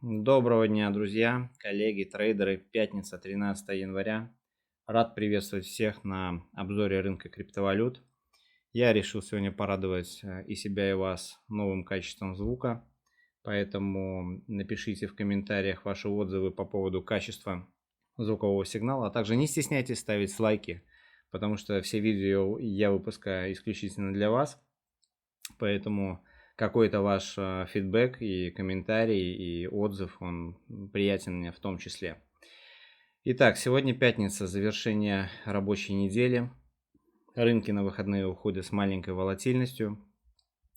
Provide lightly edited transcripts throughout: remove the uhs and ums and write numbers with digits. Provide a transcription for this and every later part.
Доброго дня, друзья, коллеги, трейдеры. Пятница, 13 января. Рад приветствовать всех на обзоре рынка криптовалют. Я решил сегодня порадовать и себя, и вас новым качеством звука. Поэтому напишите в комментариях ваши отзывы по поводу качества звукового сигнала. А также не стесняйтесь ставить лайки, потому что все видео я выпускаю исключительно для вас. Поэтому какой-то ваш фидбэк и комментарий, и отзыв, он приятен мне в том числе. Итак, сегодня пятница, завершение рабочей недели. Рынки на выходные уходят с маленькой волатильностью.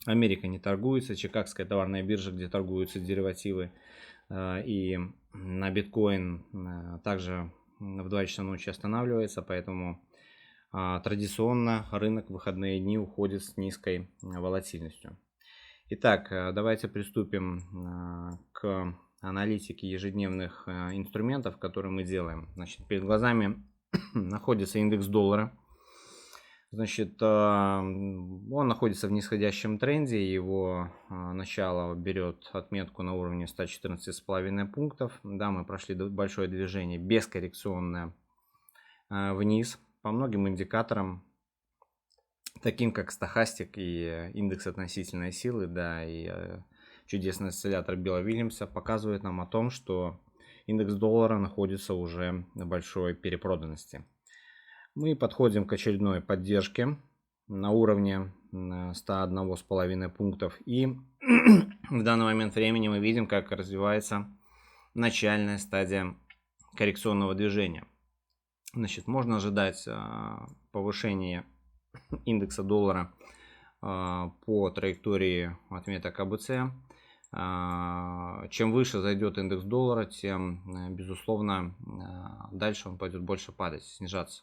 Америка не торгуется, Чикагская товарная биржа, где торгуются деривативы, и на биткоин также в 2 часа ночи останавливается, поэтому традиционно рынок в выходные дни уходит с низкой волатильностью. Итак, давайте приступим к аналитике ежедневных инструментов, которые мы делаем. Значит, перед глазами находится индекс доллара. Значит, он находится в нисходящем тренде, его начало берет отметку на уровне 114,5 пунктов. Да, мы прошли большое движение бескоррекционное вниз. По многим индикаторам, таким как стохастик и индекс относительной силы, да, и чудесный осциллятор Билла-Вильямса показывает нам о том, что индекс доллара находится уже на большой перепроданности. Мы подходим к очередной поддержке на уровне 101,5 пунктов, и в данный момент времени мы видим, как развивается начальная стадия коррекционного движения. Значит, можно ожидать повышения индекса доллара по траектории отметок АБЦ. Чем выше зайдет индекс доллара, тем, безусловно, дальше он пойдет больше падать, снижаться.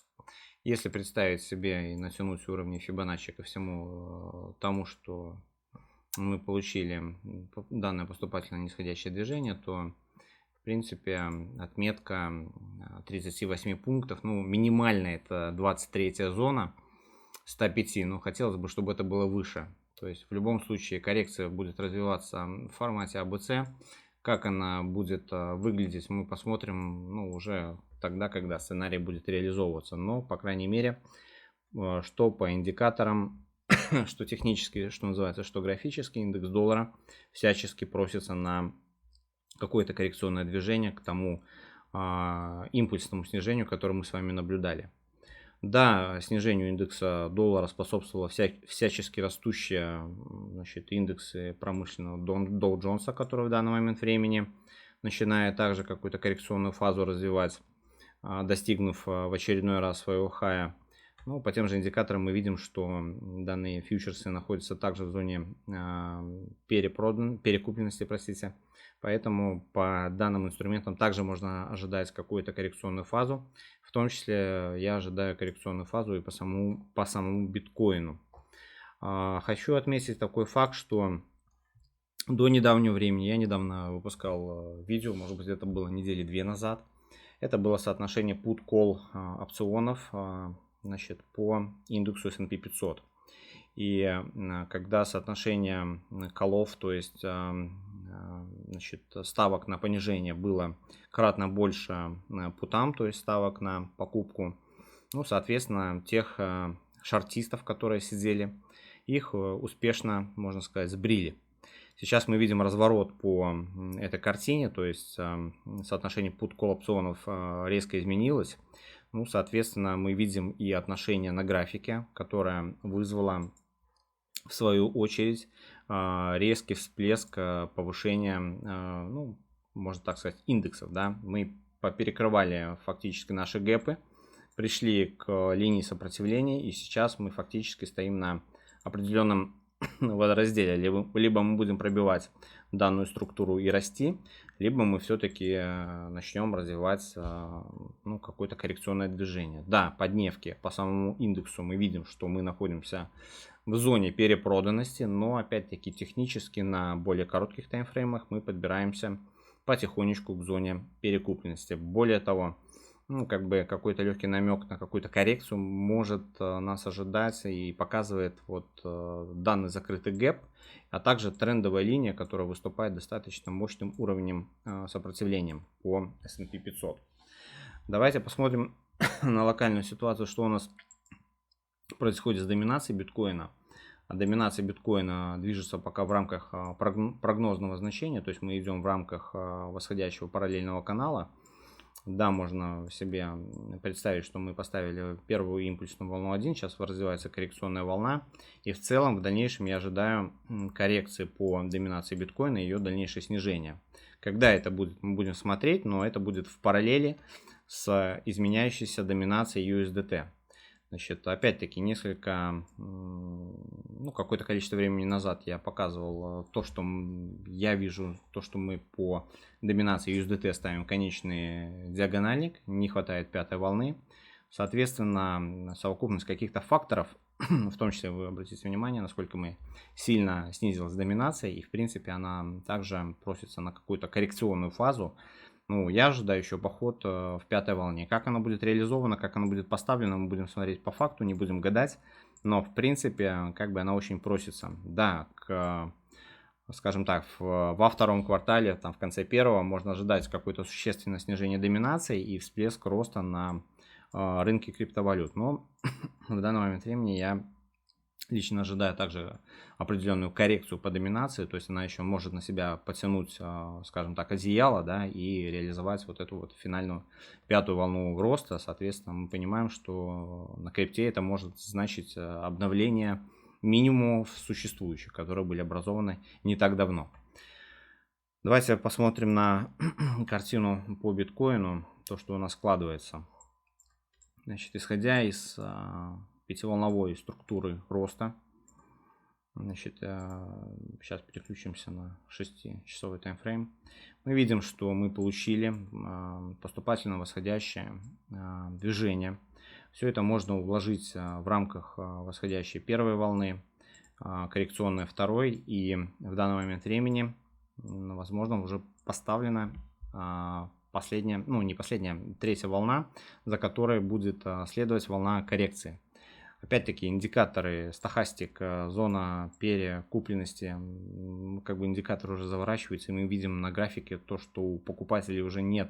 Если представить себе и натянуть уровни Фибоначчи ко всему тому, что мы получили данное поступательное нисходящее движение, то в принципе отметка 38 пунктов, ну минимальная это 23 зона 105, но хотелось бы, чтобы это было выше. То есть в любом случае коррекция будет развиваться в формате АБЦ. Как она будет выглядеть, мы посмотрим уже тогда, когда сценарий будет реализовываться. Но, по крайней мере, что по индикаторам, что технически, что называется, что графически, индекс доллара всячески просится на какое-то коррекционное движение к тому импульсному снижению, которое мы с вами наблюдали. Да, снижению индекса доллара способствовало всячески растущие, значит, индексы промышленного Dow Jones, который в данный момент времени начинает также какую-то коррекционную фазу развивать, достигнув в очередной раз своего хая. Ну, по тем же индикаторам мы видим, что данные фьючерсы находятся также в зоне перекупленности, простите. Поэтому по данным инструментам также можно ожидать какую-то коррекционную фазу. В том числе я ожидаю коррекционную фазу и по самому биткоину. Хочу отметить такой факт, что до недавнего времени, я недавно выпускал видео, может быть это было недели 2 назад, это было соотношение put-call опционов, значит, по индексу S&P 500. И когда соотношение колов, то есть значит, ставок на понижение было кратно больше путам, то есть ставок на покупку, ну, соответственно, тех шортистов, которые сидели, их успешно, можно сказать, сбрили. Сейчас мы видим разворот по этой картине, то есть соотношение put-call опционов резко изменилось. Ну, соответственно, мы видим и отношение на графике, которое вызвало в свою очередь резкий всплеск повышения, ну, можно так сказать, индексов. Да? Мы поперекрывали фактически наши гэпы, пришли к линии сопротивления, и сейчас мы фактически стоим на определенном водоразделе. Либо мы будем пробивать данную структуру и расти, либо мы все-таки начнем развивать какое-то коррекционное движение. Да, по дневке, по самому индексу мы видим, что мы находимся в зоне перепроданности, но опять-таки технически на более коротких таймфреймах мы подбираемся потихонечку к зоне перекупленности. Более того, ну, как бы какой-то легкий намек на какую-то коррекцию может нас ожидать и показывает вот данный закрытый гэп, а также трендовая линия, которая выступает достаточно мощным уровнем сопротивления по S&P 500. Давайте посмотрим на локальную ситуацию, что у нас происходит с доминацией биткоина. Доминация биткоина движется пока в рамках прогнозного значения, то есть мы идем в рамках восходящего параллельного канала. Да, можно себе представить, что мы поставили первую импульсную волну 1, сейчас развивается коррекционная волна. И в целом в дальнейшем я ожидаю коррекции по доминации биткоина и ее дальнейшее снижение. Когда это будет, мы будем смотреть, но это будет в параллели с изменяющейся доминацией USDT. Значит, опять-таки, какое-то количество времени назад я показывал то, что я вижу, то, что мы по доминации USDT ставим конечный диагональник, не хватает пятой волны. Соответственно, совокупность каких-то факторов, в том числе вы обратите внимание, насколько мы сильно снизилась доминация, и в принципе она также просится на какую-то коррекционную фазу. Ну, я ожидаю еще поход в пятой волне. Как она будет реализована, как она будет поставлена, мы будем смотреть по факту, не будем гадать. Но, в принципе, как бы она очень просится. Да, скажем так, во втором квартале, там, в конце первого, можно ожидать какое-то существенное снижение доминации и всплеск роста на рынке криптовалют. Но в данный момент времени я лично ожидаю также определенную коррекцию по доминации, то есть она еще может на себя потянуть, скажем так, одеяло, да, и реализовать вот эту вот финальную пятую волну роста. Соответственно, мы понимаем, что на крипте это может значить обновление минимумов существующих, которые были образованы не так давно. Давайте посмотрим на картину по биткоину, то, что у нас складывается. Значит, исходя из пятиволновой структуры роста. Значит, сейчас переключимся на 6-часовой таймфрейм. Мы видим, что мы получили поступательно восходящее движение. Все это можно уложить в рамках восходящей первой волны, коррекционной второй, и в данный момент времени, возможно, уже поставлена последняя, ну не последняя, третья волна, за которой будет следовать волна коррекции. Опять-таки индикаторы, стохастик, зона перекупленности, как бы индикатор уже заворачивается, и мы видим на графике то, что у покупателей уже нет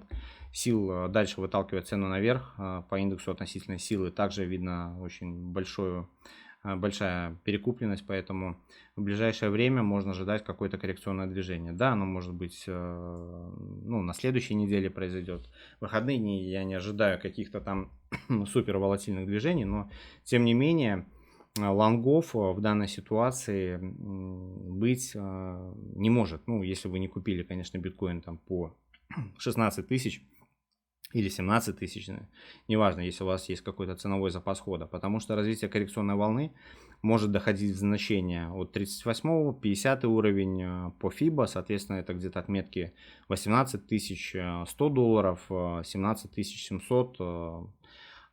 сил дальше выталкивать цену наверх по индексу относительной силы. Также видно очень большая перекупленность, поэтому в ближайшее время можно ожидать какое-то коррекционное движение. Да, оно может быть на следующей неделе произойдет. В выходные дни я не ожидаю каких-то там супер волатильных движений, но тем не менее лонгов в данной ситуации быть не может. Ну, если вы не купили, конечно, биткоин там по 16 тысяч, или 17 тысяч, неважно, если у вас есть какой-то ценовой запас хода, потому что развитие коррекционной волны может доходить в значение от 38, 50 уровень по FIBA, соответственно, это где-то отметки 18 тысяч 100 долларов, 17 тысяч 700,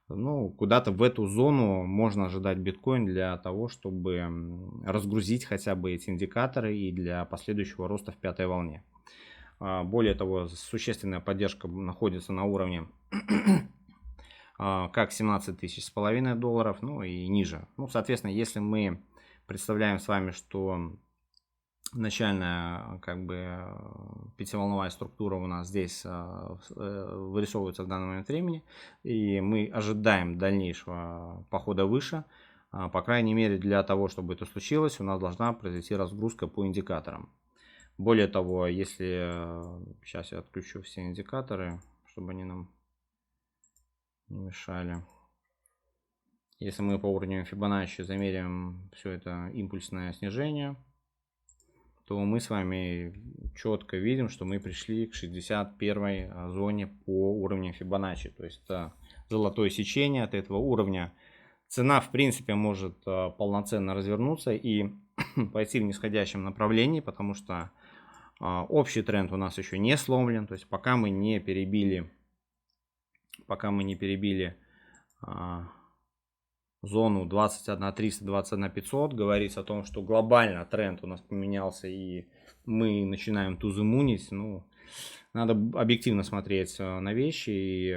ну, куда-то в эту зону можно ожидать биткоин для того, чтобы разгрузить хотя бы эти индикаторы и для последующего роста в пятой волне. Более того, существенная поддержка находится на уровне как 17 тысяч с половиной долларов, ну и ниже. Ну, соответственно, если мы представляем с вами, что начальная как бы пятиволновая структура у нас здесь вырисовывается в данный момент времени, и мы ожидаем дальнейшего похода выше, по крайней мере для того, чтобы это случилось, у нас должна произойти разгрузка по индикаторам. Более того, если сейчас я отключу все индикаторы, чтобы они нам не мешали. Если мы по уровню Fibonacci замерим все это импульсное снижение, то мы с вами четко видим, что мы пришли к 61 зоне по уровню Fibonacci. То есть это золотое сечение от этого уровня. Цена в принципе может полноценно развернуться и пойти в нисходящем направлении, потому что общий тренд у нас еще не сломлен. То есть пока мы не перебили зону 21 300, 21 500, говорится о том, что глобально тренд у нас поменялся и мы начинаем тузымунить. Ну, Надо объективно смотреть на вещи, и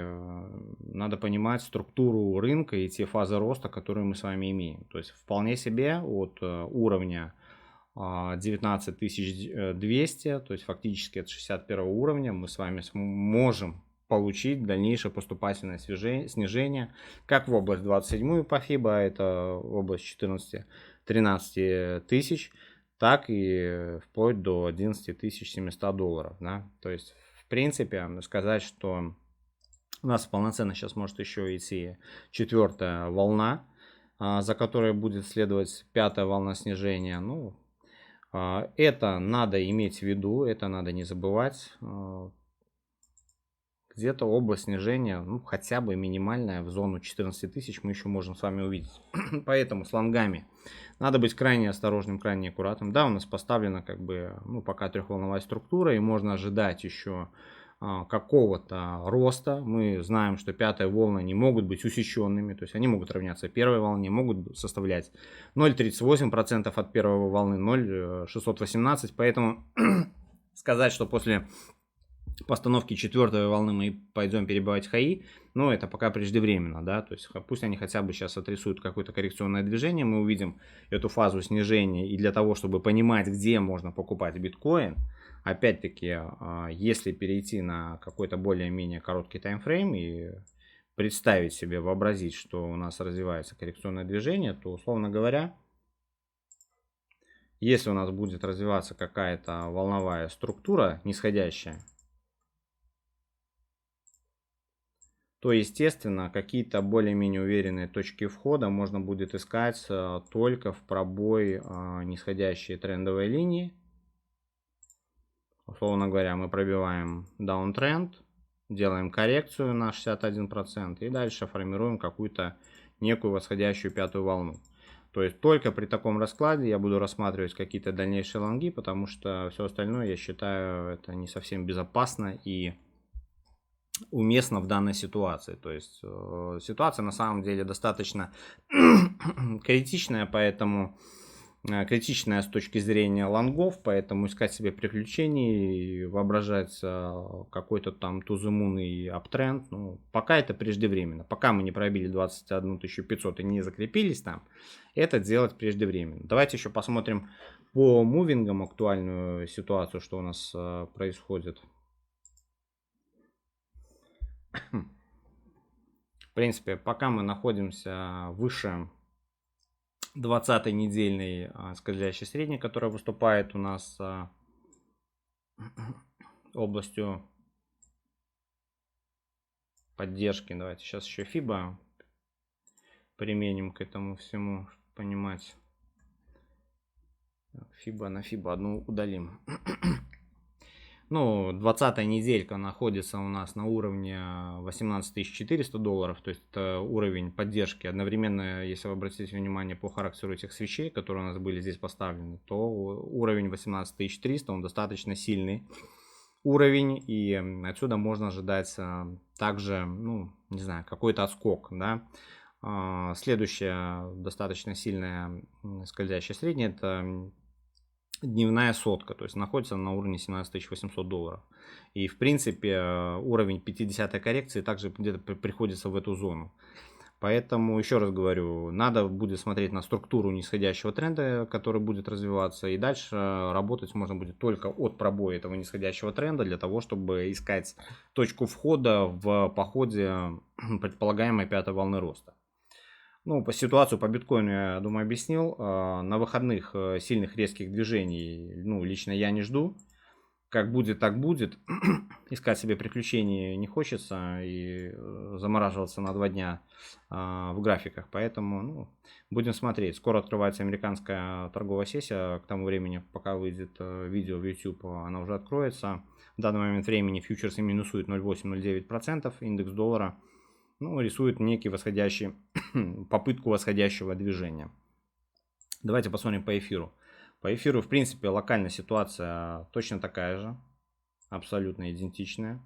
надо понимать структуру рынка и те фазы роста, которые мы с вами имеем. То есть вполне себе от уровня 19200, то есть фактически от 61 уровня мы с вами можем получить дальнейшее поступательное снижение как в область 27 по FIBA, это область 14-13 тысяч, так и вплоть до 11 700 долларов. Да? То есть, в принципе, сказать, что у нас полноценно сейчас может еще идти четвертая волна, за которой будет следовать пятая волна снижения. Ну, это надо иметь в виду, это надо не забывать. Где-то область снижения, ну, хотя бы минимальная в зону 14 тысяч мы еще можем с вами увидеть. Поэтому с лонгами надо быть крайне осторожным, крайне аккуратным. Да, у нас поставлена как бы, ну, пока трехволновая структура, и можно ожидать еще какого-то роста. Мы знаем, что пятая волна не могут быть усеченными, то есть они могут равняться первой волне, могут составлять 0,38% от первой волны, 0,618, поэтому сказать, что после постановки четвертой волны мы пойдем перебивать хаи, но это пока преждевременно, да, то есть пусть они хотя бы сейчас отрисуют какое-то коррекционное движение, мы увидим эту фазу снижения, и для того, чтобы понимать, где можно покупать биткоин, опять-таки, если перейти на какой-то более-менее короткий таймфрейм и представить себе, вообразить, что у нас развивается коррекционное движение, то, условно говоря, если у нас будет развиваться какая-то волновая структура нисходящая, то, естественно, какие-то более-менее уверенные точки входа можно будет искать только в пробой нисходящей трендовой линии. Условно говоря, мы пробиваем даунтренд, делаем коррекцию на 61% и дальше формируем какую-то некую восходящую пятую волну. То есть только при таком раскладе я буду рассматривать какие-то дальнейшие лонги, потому что все остальное, я считаю, это не совсем безопасно и уместно в данной ситуации. То есть ситуация на самом деле достаточно критичная, поэтому критичная с точки зрения лонгов, поэтому искать себе приключений, воображать какой-то там to the moon и uptrend, ну, пока это преждевременно. Пока мы не пробили 21 500 и не закрепились там, это делать преждевременно. Давайте еще посмотрим по мувингам актуальную ситуацию, что у нас происходит. В принципе, пока мы находимся выше 20-й недельной скользящей средней, которая выступает у нас областью поддержки. Давайте сейчас еще FIBA применим к этому всему, чтобы понимать. FIBA на FIBA одну удалим. Ну, 20-я неделька находится у нас на уровне 18 400 долларов, то есть это уровень поддержки. Одновременно, если вы обратите внимание по характеру этих свечей, которые у нас были здесь поставлены, то уровень 18 300, он достаточно сильный уровень, и отсюда можно ожидать также, ну, не знаю, какой-то отскок, да. Следующая достаточно сильная скользящая средняя, это дневная сотка, то есть находится на уровне 17 800 долларов. И в принципе уровень 50-й коррекции также где-то приходится в эту зону. Поэтому еще раз говорю, надо будет смотреть на структуру нисходящего тренда, который будет развиваться. И дальше работать можно будет только от пробоя этого нисходящего тренда, для того, чтобы искать точку входа в походе предполагаемой пятой волны роста. Ну, по ситуацию по биткоину, я думаю, объяснил. На выходных сильных резких движений, ну, лично я не жду. Как будет, так будет. Искать себе приключений не хочется и замораживаться на 2 дня в графиках. Поэтому, ну, будем смотреть. Скоро открывается американская торговая сессия. К тому времени, пока выйдет видео в YouTube, она уже откроется. В данный момент времени фьючерсы минусуют 0,8-0,9%. Индекс доллара, ну, рисует некий восходящий, попытку восходящего движения. Давайте посмотрим по эфиру. По эфиру, в принципе, локальная ситуация точно такая же. Абсолютно идентичная.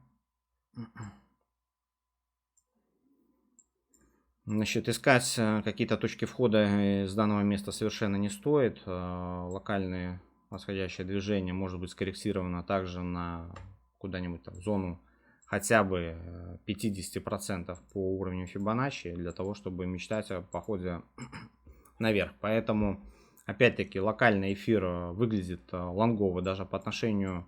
Значит, искать какие-то точки входа с данного места совершенно не стоит. Локальное восходящее движение может быть скорректировано также на куда-нибудь в зону хотя бы 50% по уровню Фибоначчи для того, чтобы мечтать о походе наверх. Поэтому, опять-таки, локальный эфир выглядит лонгово даже по отношению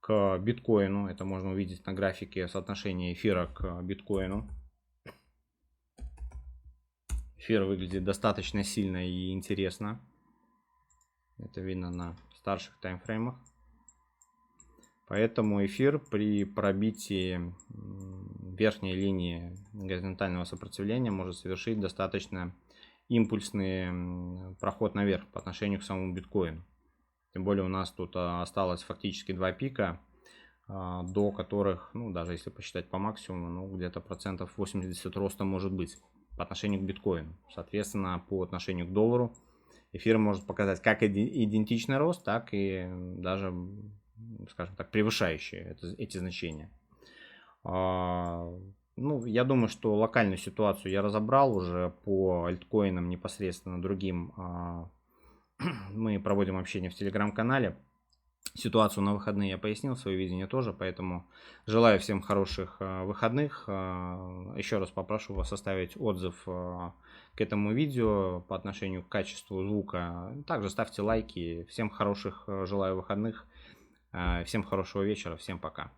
к биткоину. Это можно увидеть на графике соотношения эфира к биткоину. Эфир выглядит достаточно сильно и интересно. Это видно на старших таймфреймах. Поэтому эфир при пробитии верхней линии горизонтального сопротивления может совершить достаточно импульсный проход наверх по отношению к самому биткоину. Тем более у нас тут осталось фактически два пика, до которых, даже если посчитать по максимуму, где-то процентов 80 роста может быть по отношению к биткоину. Соответственно, по отношению к доллару эфир может показать как идентичный рост, так и даже, скажем так, превышающие эти значения. Я думаю, что локальную ситуацию я разобрал уже по альткоинам непосредственно другим. Мы проводим общение в телеграм-канале. Ситуацию на выходные я пояснил, свое видение тоже, поэтому желаю всем хороших выходных. Еще раз попрошу вас оставить отзыв к этому видео по отношению к качеству звука. Также ставьте лайки. Всем хороших желаю выходных. Всем хорошего вечера. Всем пока.